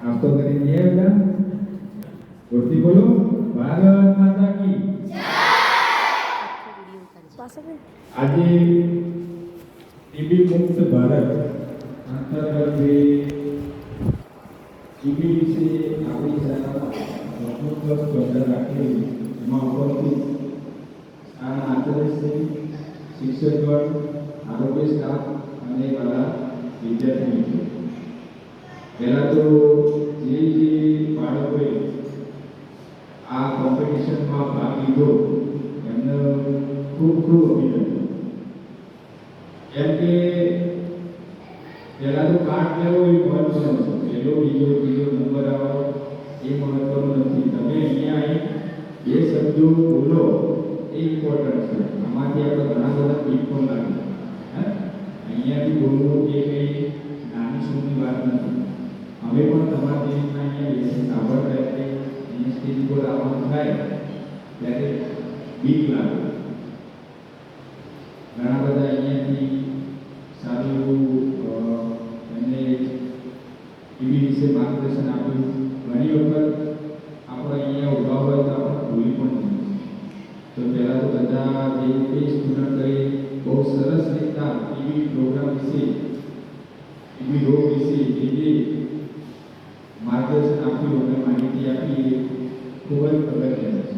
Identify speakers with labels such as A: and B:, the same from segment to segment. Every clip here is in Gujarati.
A: નાસ્તો કરીને જઈએ બધા જોરથી બોલો ભારત માતા કી આજે ટીબી મુક્ત ભારત અંતર્ગત ટીબી વિશે આપણી શાળામાં સ્પર્ધા રાખેલી એમાં ઉપસ્થિત શાળાના આચાર્યશ્રી શિક્ષકગણ આરોગ્ય સ્ટાફ અને મારા વિદ્યાર્થી મિત્રો પહેલાં તો જે બાળકોએ આ કોમ્પિટિશનમાં ભાગ લીધો એમને ખૂબ ખૂબ અભિનંદન. કેમ કે પહેલાં તો કાર્ડ લેવો એ મહત્વનો છે, પહેલો બીજો ત્રીજો નંબર આવવાનો એ મહત્વનો નથી. તમે અહીંયા અહીં બે શબ્દો બોલો એ ઇમ્પોર્ટન્ટ છે. આમાંથી આપણે ઘણા બધા ટીપ પણ લાગે. અહીંયાથી બોલવું એ કંઈ નાની સૂની વાત નથી. હવે પણ તમારા દેશમાં અહીંયા બેસી સાંભળતા એટલે અહીંયા સ્ટેજ પર આવવાનું થાય ત્યારે બીક લાગે. ઘણા બધા અહીંયાથી સારું એવું એમને ટીવી વિશે માર્ગદર્શન આપ્યું. ઘણી વખત આપણે અહીંયા ઊભા હોય તો આપણે ભૂલી પણ નહીં. તો પહેલાં તો બધા જે રીતે સ્ટુડન્ટોએ બહુ સરસ રીતના ટીવી પ્રોગ્રામ વિશે ટીવી રોગ વિશે જે માર્ગદર્શન આપ્યું અને માહિતી આપી એ ખૂબ જ અગત્યનું છે.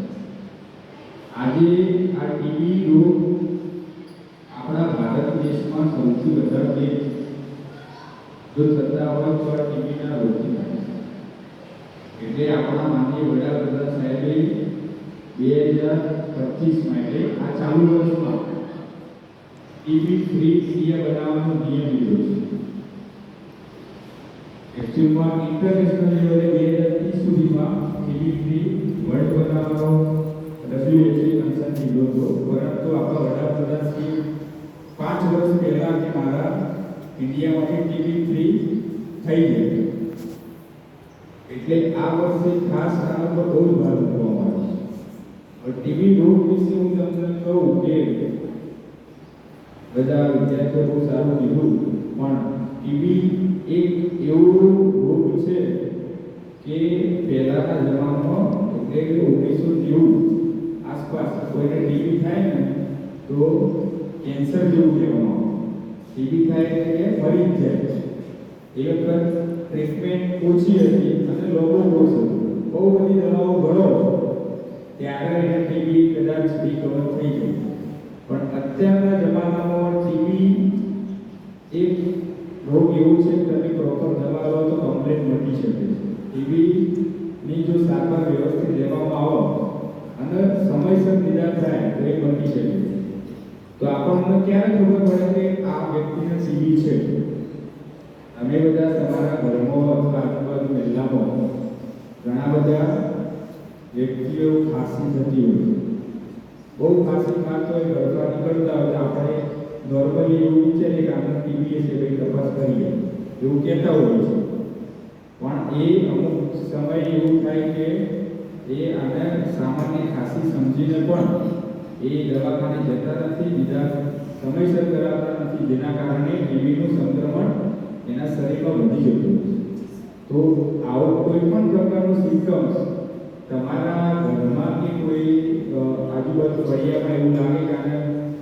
A: આજે આ ટીવી રોગ આપણા ભારત દેશમાં સૌથી વધારે જો થતા હોય તો આ ટીબીના રોગથી થાય છે. એટલે આપણા માનનીય વડાપ્રધાન સાહેબે 2025 માટે આ ચાલુ વર્ષમાં ટીબી ફ્રી ઇન્ડિયા બનાવવાનો નિયમ લીધો છે. એકચ્યુઅલમાં ઇન્ટરનેશનલ લેવલે 2030 સુધીમાં ટીબી ફ્રી વર્લ્ડ બનાવવાનો WHO કન્સર્ન લીધો હતો. પરંતુ આપણા વડાપ્રધાન શ્રી 5 વર્ષ પહેલા કે મારા ઇન્ડિયામાંથી ટીબી ફ્રી થઈ ગયું. એટલે આ વર્ષે ખાસ આના પર બહુ ભાર મૂકવામાં આવે છે. ટીબી રોગ વિશે હું તમને કહું કે બધા વિદ્યાર્થીઓ બહુ સારું કીધું, પણ ટીબી એક એવો રોગ છે કે પહેલાના જમાનામાં એટલે કે 1990 આસપાસ કોઈને ટીબી થાય ને તો કેન્સર જેવું કહેવામાં આવે. ટીબી થાય એટલે કે મરી જ જાય. એ વખત ટ્રીટમેન્ટ ઓછી હતી અને લોકો કોર્સ હતો. બહુ બધી દવાઓ ભરો ત્યારે એને ટીબી કદાચ રિકવર થઈ ગઈ. પણ અત્યારના જમાનામાં ટીબી એક રોગ એવું છે કે તમે પ્રોપર દવા લો તો કમ્પ્લેટ મટી શકે છે. ટીબીની જો સારવાર વ્યવસ્થિત લેવામાં આવે અને સમયસર નિદાન થાય તો એ મટી શકે છે. તો આપણને ક્યારે ખબર પડે કે આ વ્યક્તિને ટીબી છે? તમે બધા તમારા ઘરમાં અથવા આજુબાજુ મહેલામાં ઘણા બધા વ્યક્તિઓ ખાંસી થતી હોય છે. બહુ ખાંસી ખાતો હોય, ગળફા નીકળતા હોય તો આપણે નોર્મલી એવું વિચારીએ કે આપણે ટીબી છે ભાઈ તપાસ કરીએ એવું કહેતા હોઈએ છીએ. પણ એ અમુક સમય એવું થાય કે એ આને સામાન્ય ખાંસી સમજીને પણ એ દવાખાને જતા નથી, બીજા સમયસર કરાવતા નથી, જેના કારણે ટીબીનું સંક્રમણ એના શરીરમાં વધી જતું હોય છે. તો આવો કોઈ પણ પ્રકારનું સિમ્પટમ્સ તમારા ઘરમાં કે કોઈ આજુબાજુ ફળિયામાં એવું લાગે કે આને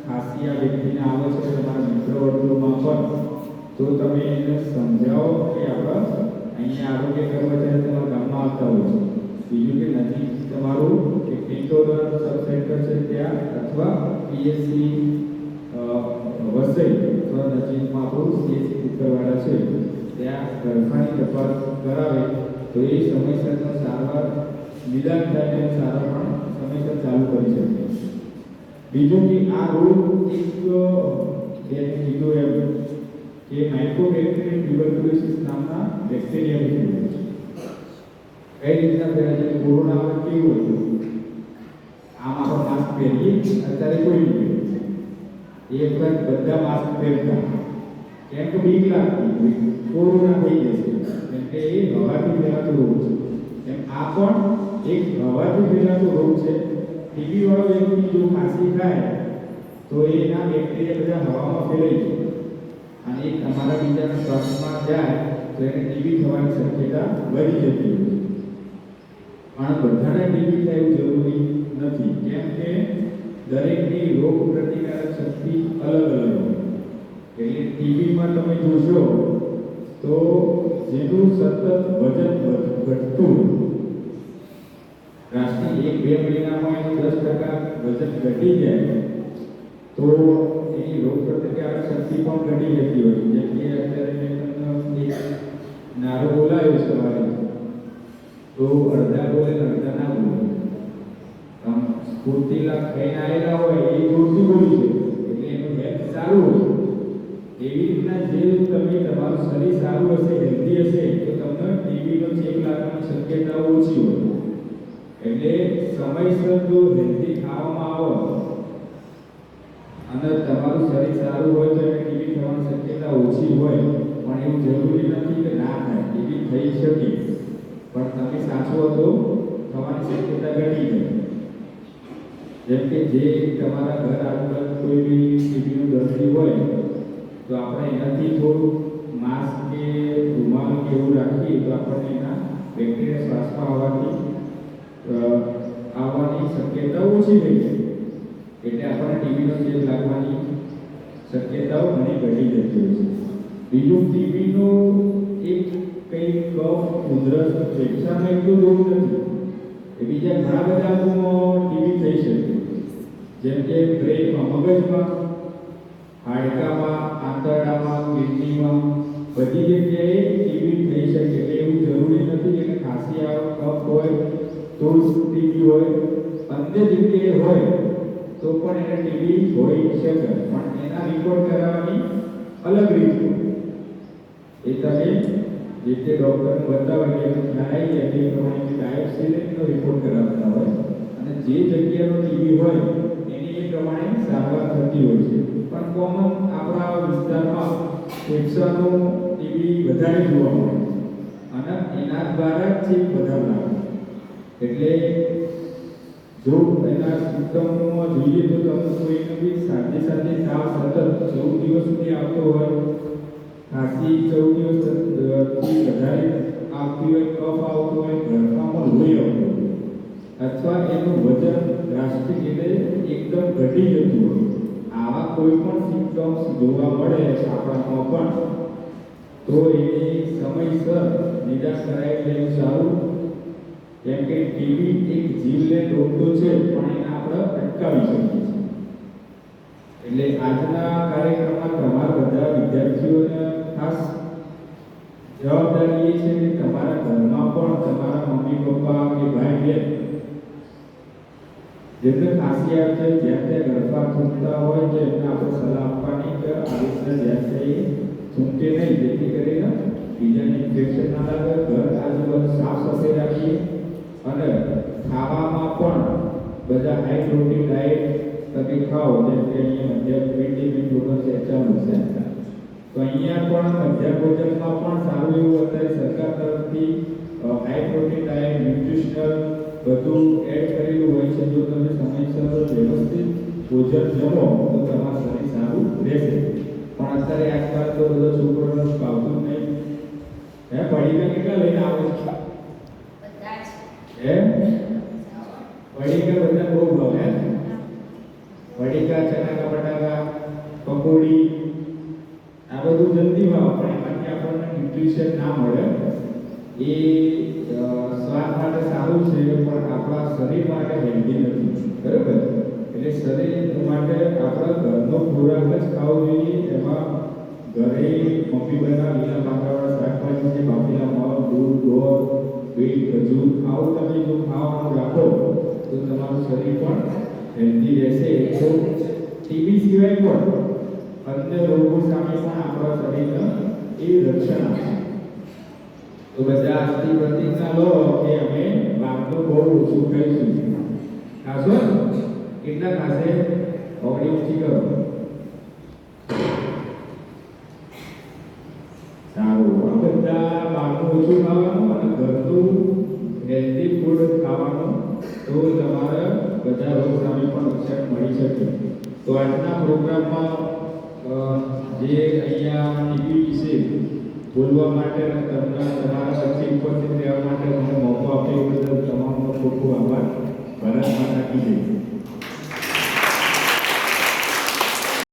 A: ખાંસી આ વ્યક્તિને આવે છે, તમારા મિત્ર વર્તુળમાં પણ, તો તમે એને સમજાવો કે આપણે અહીંયા આરોગ્ય કર્મચારી તમારા ગામમાં આવતા હોય છે. બીજું કે નજીક તમારું એક પિંટોદર સબ સેન્ટર છે ત્યાં અથવા પીએસસી વસઈ અથવા નજીકમાં આપણું સીએસસી કુકરવાડા છે ત્યાં ગળફાની તપાસ કરાવે તો એ સમયસર સારવાર નિદાન થાય અને સારવાર પણ સમયસર ચાલુ કરી શકે. બીજું કે આ રોગ એક કીધું એમ કે માઇકોબેક્ટેરિયમ ટ્યુબરક્યુલોસિસ નામના બેક્ટેરિયાથી થયેલું છે. કઈ રીતના પહેલા જે કોરોના આવે કેવું હતું, આમ આપણે માસ્ક પહેરીએ, અત્યારે કોઈ નહીં પહેરે. એ વખત બધા માસ્ક પહેરતા કેમ કે બીક લાગતી કોરોના થઈ જશે, કેમ કે એ હવાથી ફેલાતો રોગ છે. એમ આ પણ એક હવાથી ફેલાતો રોગ છે. ટીબી વાળો વ્યક્તિ જો ખાંસી થાય તો એના બેક્ટેરિયા બધા હવામાં ફેલાઈ જાય અને એ તમારા બીજાના શ્વાસમાં જાય તો એને ટીબી થવાની શક્યતા શક્યતા વધી જતી હોય છે. પણ બધાને ટીબી થાય એવું જરૂરી નથી, કેમ કે દરેકની રોગ પ્રતિકારક શક્તિ અલગ અલગ હોય. એટલે ટીબીમાં તમે જોશો તો જેનું સતત વજન ઘટતું રાશિ 1-2 મહિનામાં એનું 10% વજન ઘટી જાય તો એની રોગ પ્રતિકારક શક્તિ પણ ઘટી જતી હોય. જેમ કે અત્યારે મેં તમને એક નારો બોલાયો સવારે, તો અડધા બોલે અડધા ના બોલે. આમ સ્ફૂર્તિલા ખાઈને આવેલા હોય એ જોરથી બોલી છે એટલે એનું હેલ્થ સારું હોય. એવી રીતના જે તમે તમારું શરીર સારું હશે, હેલ્ધી હશે, તો તમને ટીબીનો ચેપ લાગવાની શક્યતાઓ ઓછી હોય. એટલે સમયસર જો હેલ્ધી ખાવામાં આવે અને તમારું શરીર સારું હોય તો એને ટીબી થવાની શક્યતા ઓછી હોય. પણ એવું જરૂરી નથી કે ના થાય, ટીબી થઈ શકે, પણ તમે સાચો હતો થવાની શક્યતા ઘટી જાય. જેમ કે જે તમારા ઘર આજુબાજુ કોઈ બી ટીબીનું દર્દી હોય તો આપણે એનાથી થોડું માસ્ક કે રૂમાલ કે એવું રાખીએ તો આપણને એના બેક્ટેરિયા શ્વાસમાં આવવાની શક્યતા ઓછી થઈ જાય. એટલે આપણને ટીબીનો ચેપ લાગવાની શક્યતાઓ ઘણી ઘટી જતી હોય છે. બીજું, ટીબીનો એક કંઈ કફ, ઉધરસ, ફેફસામાં એટલું જોવું નથી. એ બીજા ઘણા બધા અંગોમાં ટીબી થઈ શકે, જેમ કે બ્રેનમાં, મગજમાં, હાડકામાં, આંતરડામાં, કિડનીમાં, બધી જગ્યાએ ટીબી થઈ શકે. એટલે એવું જરૂરી નથી કે ખાંસી આવે, કફ હોય તો જ ટીબી હોય. અન્ય જગ્યાએ હોય તો પણ એને ટીબી હોઈ શકે, પણ એના રિપોર્ટ કરાવવાની અલગ રીત હોય. એ તમે જે તે ડૉક્ટરને બતાવો એટલે ખ્યાલ આવી જાય તે પ્રમાણે બાયોપ્સીનો રિપોર્ટ કરાવતા હોય અને જે જગ્યાનો ટીબી હોય એની એ પ્રમાણે સારવાર થતી હોય છે. પણ કોમન આપણા વિસ્તારમાં ફેફસાનું ટીબી વધારે જોવા મળે અને એના દ્વારા જ ચેપ વધારે લાગે. એટલે જો એના સિમ્પટમમાં જોઈએ તો તમને કોઈને બી સાથે સાથે તાવ સતત 14 દિવસ સુધી આવતો હોય, ખાંસી 14 દિવસથી વધારે આવતી હોય, કફ આવતો હોય, ગળફામાં લોહી આવતું હોય, અથવા એનું વજન ડ્રાસ્ટિક એટલે એકદમ ઘટી જતું હોય, આવા કોઈ પણ સિમ્પટમ્સ જોવા મળે આપણામાં પણ તો એની સમયસર નિદાન કરાવી લેવું સારું. કેમ કે ટીબી એક જીવલેણ રોગ તો છે, પણ એને આપણે અટકાવી શકીએ છીએ. એટલે આજના કાર્યક્રમમાં તમારા બધા વિદ્યાર્થીઓને ખાસ જવાબદારી એ છે કે તમારા ઘરમાં પણ તમારા મમ્મી પપ્પા કે ભાઈ બહેન જેમને ખાંસી આવે છે, જ્યાં ત્યાં ગળફા થૂંકતા હોય તો એમને આપણે સલાહ આપવાની કે આવી રીતના જ્યાં ત્યાં એ થૂંકે નહીં, જેથી કરીને બીજાને ઇન્ફેક્શન ના લાગે. ઘર આજુબાજુ સાફ સફાઈ રાખીએ અને ખાવામાં પણ બધા હાઈ પ્રોટીન ડાયટ તમે ખાઓ. જેમ કે અહીંયા મધ્યાહન મિડ પ્રોગ્રામ ચાલુ છે, તો અહીંયા પણ મધ્યાહન ભોજનમાં પણ સારું એવું અત્યારે સરકાર તરફથી હાઈ પ્રોટીન ડાયટ, ન્યુટ્રિશનલ બધું એડ કરેલું હોય છે. જો તમે સમયસર વ્યવસ્થિત ભોજન જમો તો તમારું શરીર સારું રહેશે. પણ અત્યારે આજકાલ તો બધા છોકરોને ભાવતું નહીં. પડીકા કેટલા લઈને આવે છે? પડીકા બધા બહુ ભાવે. પડીકા, ચણા બટાકા, પકોડી આ બધું જલ્દી ભાવ, પણ એમાંથી આપણને ન્યુટ્રિશન ના મળે. એ સ્વાદ માટે સારું છે પણ આપણા શરીર માટે હેલ્ધી નથી, બરાબર? એટલે શરીર માટે આપણે ઘરનો ખોરાક જ ખાવો જોઈએ. એમાં ઘરે મમ્મી બનાવેલા લીલા પાંદડાવાળા શાકભાજી છે, બાફેલા મગ, દૂધ, ગોળ, બીટ, ખજૂર આવું તમે જો ખાવાનું રાખો તો તમારું શરીર પણ હેલ્ધી રહેશે. તો ટીબી સિવાય પણ અન્ય રોગો સામે પણ આપણા શરીરને એ રક્ષણ આપશે. તો બધા આજથી પ્રતિજ્ઞા લો કે અમે બહારનું બહુ ઓછું ખાઈશું. ખાશો? કેટલા ખાશે? ઓગળી ઊંચી કરો. સારું. આ બધા બહારનું ઓછું ખાવાનું અને ઘરનું હેલ્ધી ફૂડ ખાવાનું, તો તમારે બધા રોગ સામે પણ રક્ષણ મળી શકે. તો આજના પ્રોગ્રામમાં જે અહીંયા ટીબી વિશે બોલવા માટે તમને તમારા વચ્ચે ઉપસ્થિત રહેવા માટે મને મોકો આપ્યો એ બદલ તમામનો ખૂબ ખૂબ આભાર. ભારત માતા કી જય.